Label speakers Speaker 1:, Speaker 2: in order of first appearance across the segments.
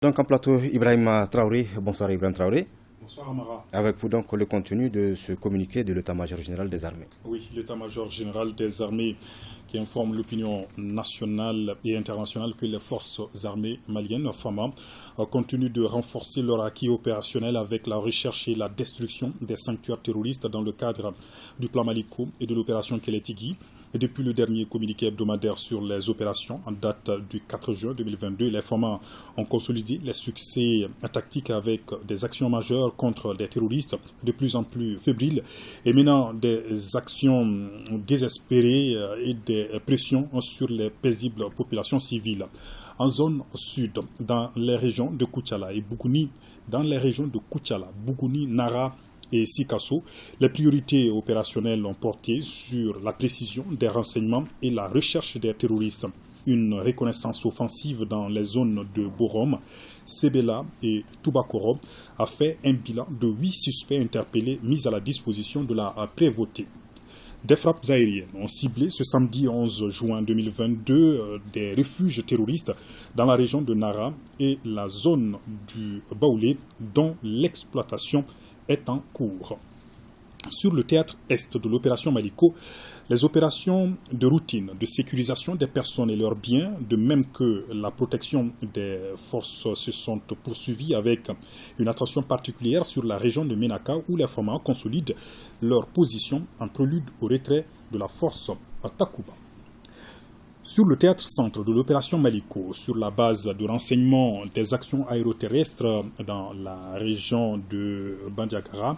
Speaker 1: Donc en plateau, Ibrahim Traoré. Bonsoir Ibrahim Traoré.
Speaker 2: Bonsoir Amara.
Speaker 1: Avec vous donc le contenu de ce communiqué de l'état-major général des armées.
Speaker 2: Oui, l'état-major général des armées qui informe l'opinion nationale et internationale que les forces armées maliennes, FAMA, continuent de renforcer leur acquis opérationnel avec la recherche et la destruction des sanctuaires terroristes dans le cadre du plan Maliko et de l'opération Kélétigui. Et depuis le dernier communiqué hebdomadaire sur les opérations, en date du 4 juin 2022, les FAMA ont consolidé les succès tactiques avec des actions majeures contre des terroristes de plus en plus fébriles et menant des actions désespérées et des pressions sur les paisibles populations civiles. En zone sud, dans les régions de Koutiala et Bougouni, Bougouni, Nara, et Sikasso, les priorités opérationnelles ont porté sur la précision des renseignements et la recherche des terroristes. Une reconnaissance offensive dans les zones de Borom, Sebela et Toubakoro a fait un bilan de 8 suspects interpellés mis à la disposition de la prévôté. Des frappes aériennes ont ciblé ce samedi 11 juin 2022 des refuges terroristes dans la région de Nara et la zone du Baoulé dont l'exploitation est en cours. Sur le théâtre est de l'opération Maliko, les opérations de routine de sécurisation des personnes et leurs biens, de même que la protection des forces, se sont poursuivies avec une attention particulière sur la région de Ménaka où les FAMA consolident leur position en prélude au retrait de la force à Takuba. Sur le théâtre centre de l'opération Maliko, sur la base de renseignements des actions aéroterrestres dans la région de Bandiagara,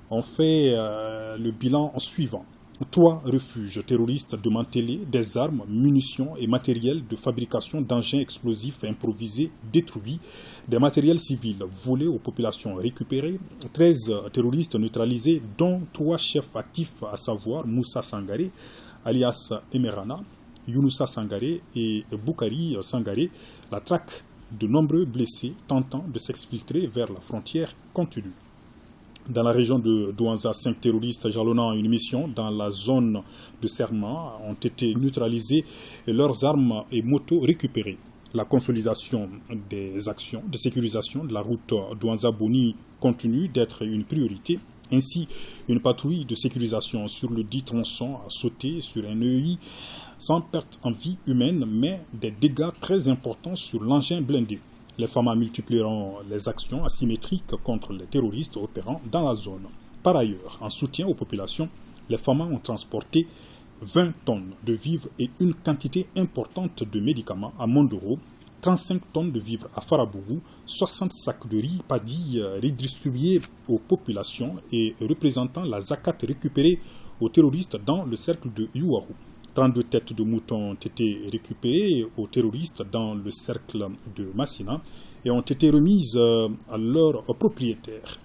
Speaker 2: on fait le bilan suivant. 3 refuges terroristes démantelés, des armes, munitions et matériel de fabrication d'engins explosifs improvisés détruits, des matériels civils volés aux populations récupérées, 13 terroristes neutralisés, dont 3 chefs actifs, à savoir Moussa Sangaré, alias Emerana, Younoussa Sangaré et Boukari Sangaré, la traque de nombreux blessés tentant de s'exfiltrer vers la frontière continue. Dans la région de Douanza, 5 terroristes jalonnant une mission dans la zone de Serma ont été neutralisés et leurs armes et motos récupérées. La consolidation des actions de sécurisation de la route Douanza-Boni continue d'être une priorité. Ainsi, une patrouille de sécurisation sur le dit tronçon a sauté sur un EI sans perte en vie humaine, mais des dégâts très importants sur l'engin blindé. Les FAMA multiplieront les actions asymétriques contre les terroristes opérant dans la zone. Par ailleurs, en soutien aux populations, les FAMA ont transporté 20 tonnes de vivres et une quantité importante de médicaments à Mondoro, 35 tonnes de vivres à Farabougou, 60 sacs de riz paddy redistribués aux populations et représentant la zakat récupérée aux terroristes dans le cercle de Youarou. 32 têtes de moutons ont été récupérées aux terroristes dans le cercle de Massina et ont été remises à leurs propriétaires.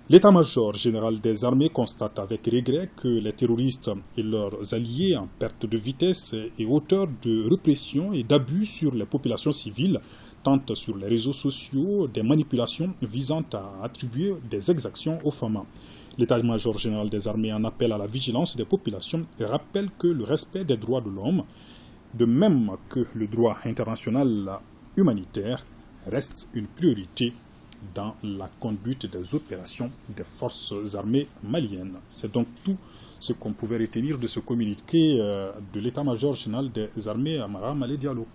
Speaker 2: L'état-major général des armées constate avec regret que les terroristes et leurs alliés en perte de vitesse et auteurs de répression et d'abus sur les populations civiles tentent sur les réseaux sociaux des manipulations visant à attribuer des exactions aux FAMA. L'état-major général des armées en appelle à la vigilance des populations et rappelle que le respect des droits de l'homme, de même que le droit international humanitaire, reste une priorité dans la conduite des opérations des forces armées maliennes. C'est donc tout ce qu'on pouvait retenir de ce communiqué de l'état-major général des armées à Mara Malé Diallo.